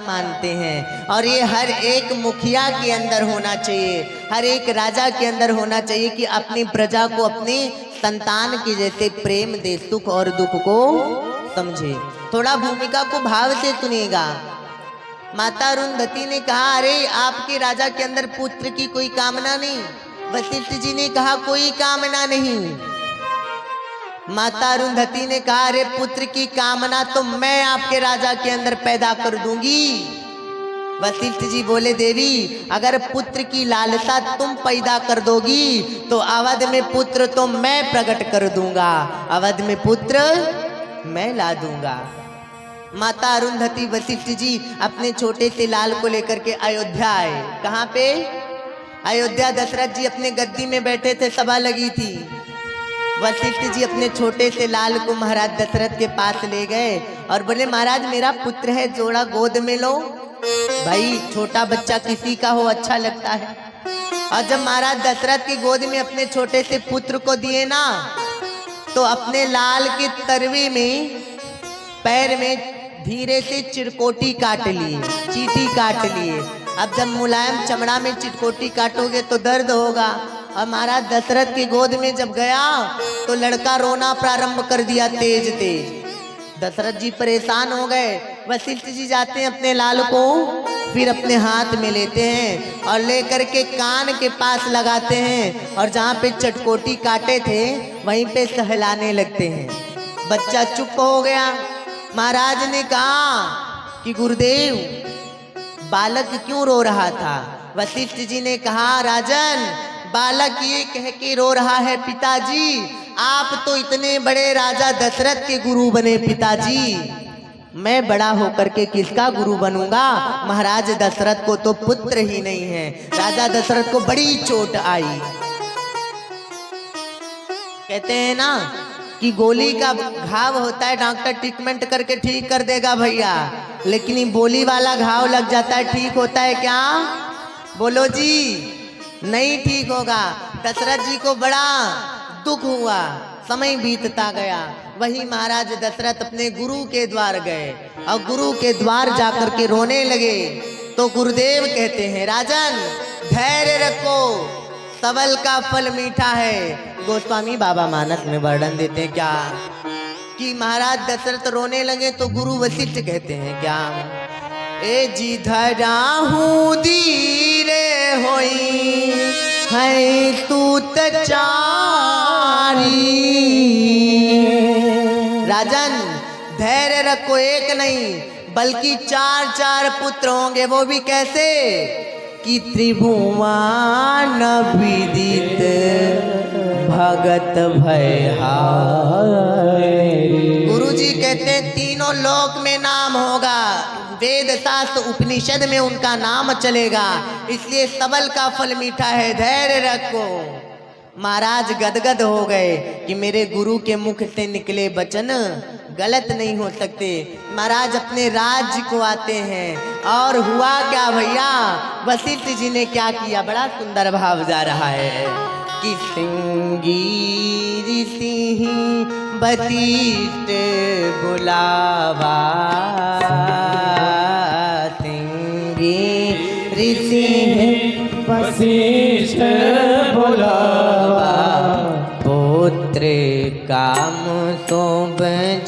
मानते हैं। और ये हर एक मुखिया के अंदर होना चाहिए, हर एक राजा के अंदर होना चाहिए कि अपनी प्रजा को अपनी संतान के जैसे प्रेम दे, सुख और दुख को समझे। थोड़ा भूमिका को भाव से सुनिएगा। माता अरुंधति ने कहा, अरे आपके राजा के अंदर पुत्र की कोई कामना नहीं। वशिष्ठ जी ने कहा, कोई कामना नहीं। माता अरुंधति ने कहा, अरे पुत्र की कामना तो मैं आपके राजा के अंदर पैदा कर दूंगी। वशिष्ठ जी बोले, देवी अगर पुत्र की लालसा तुम पैदा कर दोगी तो अवध में पुत्र तो मैं प्रकट कर दूंगा, अवध में पुत्र मैं ला दूंगा। माता अरुंधति वशिष्ठ जी अपने छोटे से लाल को लेकर के अयोध्या आए। कहाँ पे? अयोध्या। दशरथ जी अपने गद्दी में बैठे थे, सभा लगी थी। वशिष्ठ जी अपने छोटे से लाल को महाराज दशरथ के पास ले गए और बोले, महाराज मेरा पुत्र है, जोड़ा गोद में लो। भाई छोटा बच्चा किसी का हो अच्छा लगता है। और जब महाराज दशरथ की गोद में अपने छोटे से पुत्र को दिए ना, तो अपने लाल के तरवे में पैर में धीरे से चिरकोटी काट लिए, चींटी काट लिए। अब जब मुलायम चमड़ा में चिरकोटी काटोगे तो दर्द होगा। और महाराज दशरथ की गोद में जब गया तो लड़का रोना प्रारंभ कर दिया तेज तेज। दशरथ जी परेशान हो गए। वशिष्ठ जी जाते हैं अपने लाल को, फिर अपने हाथ में लेते हैं और लेकर के कान के पास लगाते हैं और जहाँ पे चटकोटी काटे थे वहीं पे सहलाने लगते हैं। बच्चा चुप हो गया। महाराज ने कहा कि गुरुदेव बालक क्यों रो रहा था? वशिष्ठ जी ने कहा, राजन बालक ये कह के रो रहा है, पिताजी आप तो इतने बड़े राजा दशरथ के गुरु बने, पिताजी मैं बड़ा होकर के किसका गुरु बनूंगा? महाराज दशरथ को तो पुत्र ही नहीं है। राजा दशरथ को बड़ी चोट आई। कहते हैं ना कि गोली का घाव होता है, डॉक्टर ट्रीटमेंट करके ठीक कर देगा भैया, लेकिन ये बोली वाला घाव लग जाता है, ठीक होता है क्या? बोलो जी, नहीं ठीक होगा। दशरथ जी को बड़ा दुख हुआ, समय बीतता गया। वही महाराज दशरथ अपने गुरु के द्वार गए और गुरु के द्वार जाकर के रोने लगे। तो गुरुदेव कहते हैं, राजन धैर्य रखो, सबल का फल मीठा है। गोस्वामी बाबा मानस में वर्णन देते हैं क्या कि महाराज दशरथ रोने लगे तो गुरु वशिष्ठ कहते हैं क्या, ए जी धराहू धीरे होई है तू तचारी। राजन धैर्य रखो, एक नहीं बल्कि चार चार पुत्र होंगे। वो भी कैसे कि त्रिभुवन विदित भगत भयहारी। गुरु जी कहते हैं तीनों लोक में नाम होगा, वेद शास्त्र उपनिषद में उनका नाम चलेगा, इसलिए सबल का फल मीठा है, धैर्य रखो। महाराज गदगद हो गए कि मेरे गुरु के मुख से निकले वचन गलत नहीं हो सकते। महाराज अपने राज्य को आते हैं और हुआ क्या भैया, वशिष्ठ जी ने क्या किया, बड़ा सुंदर भाव जा रहा है कि सिंगी सिंह बतिष्ठ बुलावा, सिंगी सिंह वशिष्ठ बुलावा, पुत्र काम सोब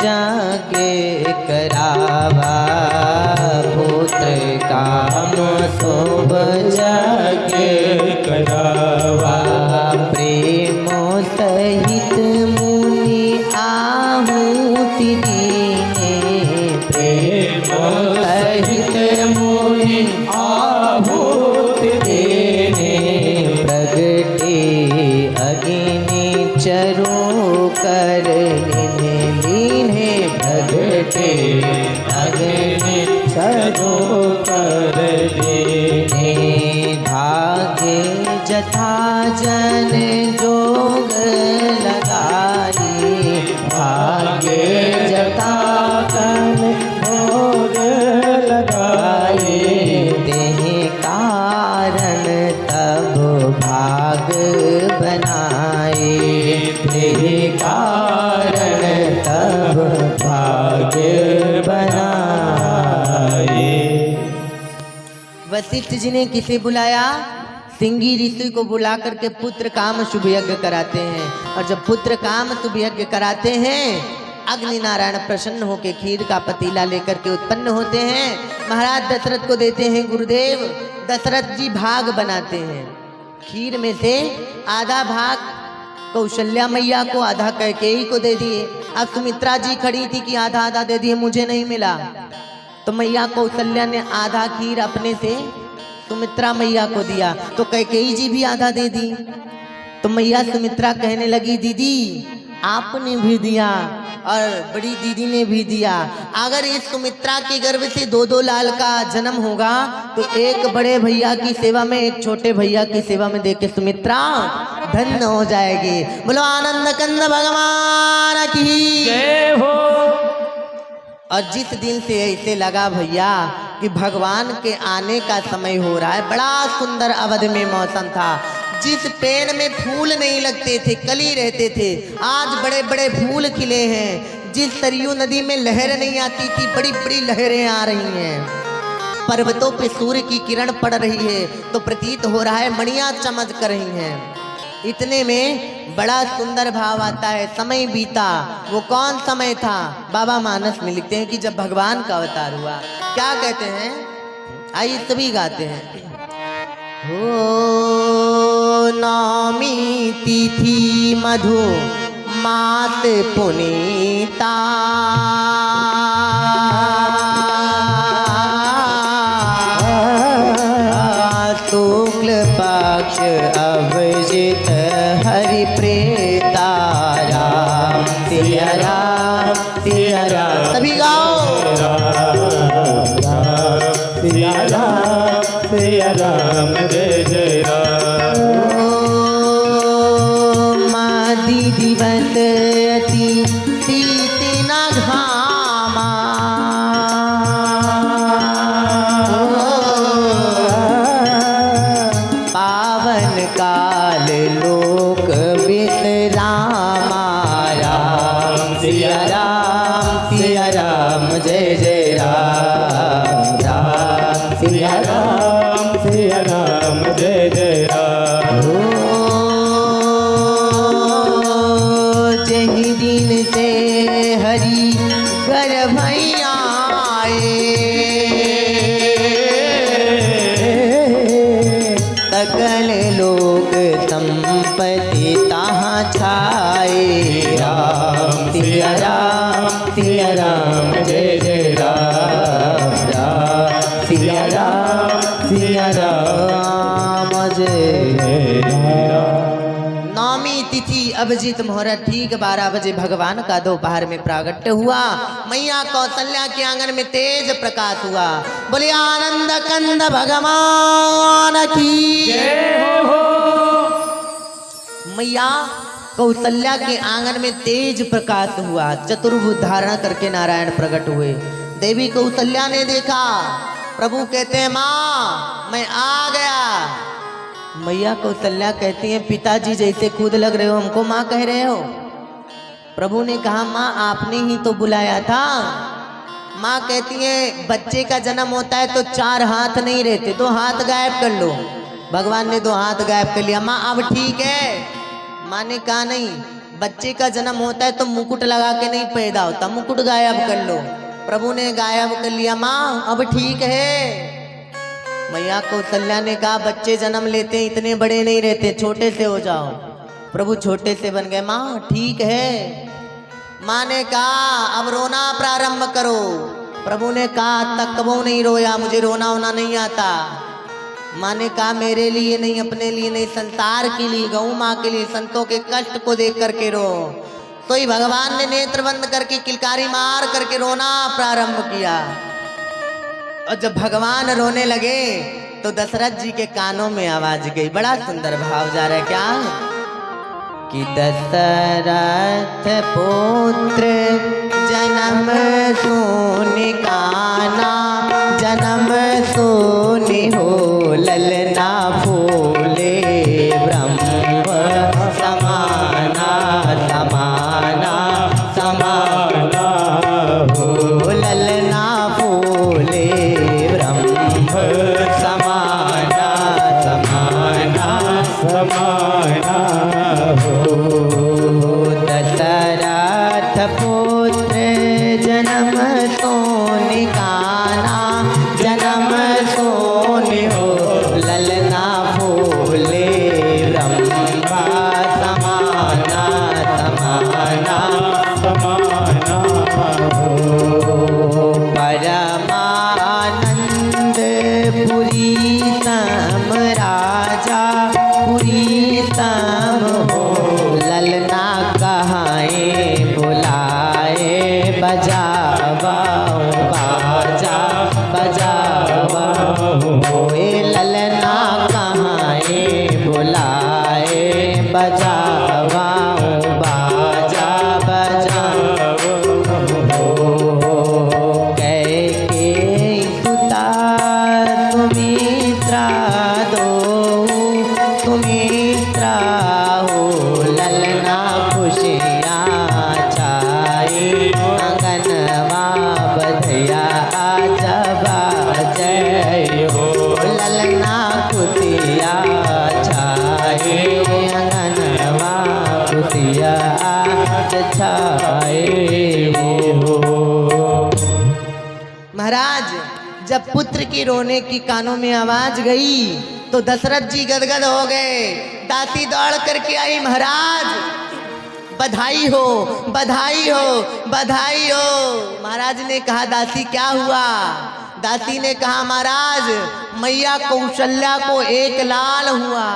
जाके करावा, पुत्र काम सोब जाके करावा, प्रेमो सहित मुनि आहुति दीने, प्रेमो सहित मुनि आहुति देने, प्रगटे अग्नि चरो कर लीने, प्रगटे अग्नि चरो कर लीने, भागे जथा जन जोग लगाई, भागे जथा जन जोग लगाई, देह कारण तब भाग बनाए, देह कारण तब भाग बनाए। वशिष्ठ जी ने किसे बुलाया? सिंगी ऋषि को बुला करके पुत्र काम शुभ यज्ञ कराते हैं। और जब पुत्र काम शुभ यज्ञ कराते हैं, अग्नि नारायण प्रसन्न होकर खीर का पतीला लेकर के उत्पन्न होते हैं। महाराज दशरथ को देते हैं गुरुदेव। दशरथ जी भाग बनाते हैं। खीर में से आधा भाग कौशल्या मैया को, आधा कैकेयी को दे दिए। अब सुमित्रा जी खड़ी थी कि आधा आधा दे दिए, मुझे नहीं मिला। तो मैया कौशल्या ने आधा खीर अपने से सुमित्रा मैया को दिया, तो कैकेयी जी भी आधा दे दी। तो मैया सुमित्रा कहने लगी, दीदी आपने भी दिया और बड़ी दीदी ने भी दिया। अगर इस सुमित्रा के गर्भ से दो दो लाल का जन्म होगा तो एक बड़े भैया की सेवा में, एक छोटे भैया की सेवा में देके सुमित्रा धन्य हो जाएगी। बोलो आनंद कंद भगवान की जय हो। और जिस दिन से ऐसे लगा भैया कि भगवान के आने का समय हो रहा है, बड़ा सुंदर अवध में मौसम था। जिस पेड़ में फूल नहीं लगते थे, कली रहते थे, आज बड़े बड़े फूल खिले हैं। जिस सरयू नदी में लहर नहीं आती थी, बड़ी बड़ी लहरें आ रही हैं। पर्वतों पे सूर्य की किरण पड़ रही है तो प्रतीत हो रहा है मणियां चमक कर रही हैं। इतने में बड़ा सुंदर भाव आता है। समय बीता, वो कौन समय था? बाबा मानस में लिखते हैं कि जब भगवान का अवतार हुआ। क्या कहते हैं? आइए सभी गाते हैं। हो नौमी तिथि मधु मास पुनीता, शुक्ल पक्ष अभिजित हरि प्रेता, राम सिया राम सिया राम। सभी गाओ। सिया राम सिया राम जय जय राम। मादी दिवस अति सीति न घामा, पावन काल लोक विश्रामा, राम सिया राम जय जय राम, राम सिया राम सिया राम जय जय राम। जही दिन से हरि गर्भ आए, सकल लोक संपत्ति तहाँ छाए, राम सिया राम जय जय राम, राम सिया राम जय जय राम। नौमी तिथि अभिजीत मुहूर्त ठीक 12 बजे भगवान का दोपहर में प्रागट्य हुआ। मैया कौशल्या के आंगन में तेज प्रकाश हुआ। बोले आनंद कंद भगवान की जय हो। मैया कौशल्या के आंगन में तेज प्रकाश हुआ। चतुर्भुज धारण करके नारायण प्रकट हुए। देवी कौशल्या ने देखा। प्रभु कहते हैं माँ मैं आ गया। मैया कौशल्या कहती हैं पिताजी जैसे खुद लग रहे हो, हमको माँ कह रहे हो। प्रभु ने कहा माँ आपने ही तो बुलाया था। माँ कहती है बच्चे का जन्म होता है तो 4 हाथ नहीं रहते, 2 हाथ गायब कर लो। भगवान ने 2 हाथ गायब कर लिया। माँ अब ठीक है। माँ ने कहा नहीं, बच्चे का जन्म होता है तो मुकुट लगा के नहीं पैदा होता, मुकुट गायब कर लो। प्रभु ने गायब कर लिया। माँ अब ठीक है। मैया कौशल्या ने कहा बच्चे जन्म लेते हैं इतने बड़े नहीं रहते, छोटे से हो जाओ। प्रभु छोटे से बन गए। माँ ठीक है। माँ ने कहा अब रोना प्रारंभ करो। प्रभु ने कहा तक कबो नहीं रोया, मुझे रोना होना नहीं आता। माँ ने कहा मेरे लिए नहीं, अपने लिए नहीं, संसार के लिए, गौ माँ के लिए, संतों के कष्ट को देख करके रो। तो ही भगवान ने नेत्र बंद करके किलकारी मार करके रोना प्रारंभ किया। और जब भगवान रोने लगे तो दशरथ जी के कानों में आवाज गई। बड़ा सुंदर भाव जा रहा है। क्या कि दशरथ पुत्र जन्म सोने काना, जन्म सोने हो ललना फूले ब्रह्म समाना, समाना समाना हो ललना फूले ब्रह्म समा। पूरी शाम राजा पूरी शाम हो ललना कहाए बुलाए बजावाऊं बाजा बजावाऊं होए ललना कहाए बुलाए बजावाऊं बाजा बजावाऊं कैके सुता सुमित्रा दो सुमित्रा हो ललना खुशियाँ छाए आंगनवा बधैया आजा बाजय हो ललना खुशियाँ छाए आंगनवा खुशियाँ आज छाए हो। महाराज जब पुत्र की रोने की कानों में आवाज गई तो दशरथ जी गदगद हो गए। दासी दौड़ करके आई, महाराज बधाई हो बधाई हो बधाई हो। महाराज ने कहा दासी क्या हुआ? दासी ने कहा महाराज मैया कौशल्या को एक लाल हुआ,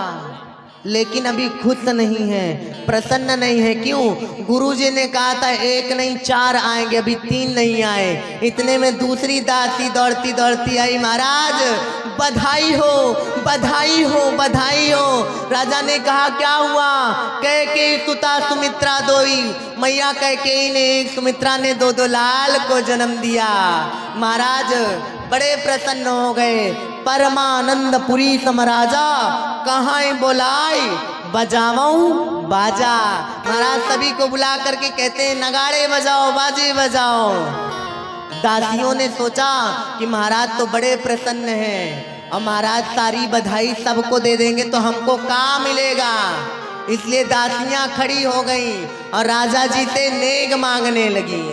लेकिन अभी खुश नहीं है, प्रसन्न नहीं है। क्यों? गुरुजी ने कहा था एक नहीं 4 आएंगे, अभी 3 नहीं आए। इतने में दूसरी दासी दौड़ती दौड़ती आई, महाराज बधाई हो बधाई हो बधाई हो। राजा ने कहा क्या हुआ? कैकेयी सुता सुमित्रा दोई, मैया कैकेयी ने सुमित्रा ने 2 लाल को जन्म दिया। महाराज बड़े प्रसन्न हो गए। परमानंदपुरी समराजा कहाँ बोलाए बजावाऊं बाजा। महाराज सभी को बुला करके कहते हैं नगाड़े बजाओ बाजे बजाओ। दासियों ने सोचा कि महाराज तो बड़े प्रसन्न हैं और महाराज सारी बधाई सबको दे देंगे तो हमको क्या मिलेगा। इसलिए दासियां खड़ी हो गईं और राजा जी से नेग मांगने लगी।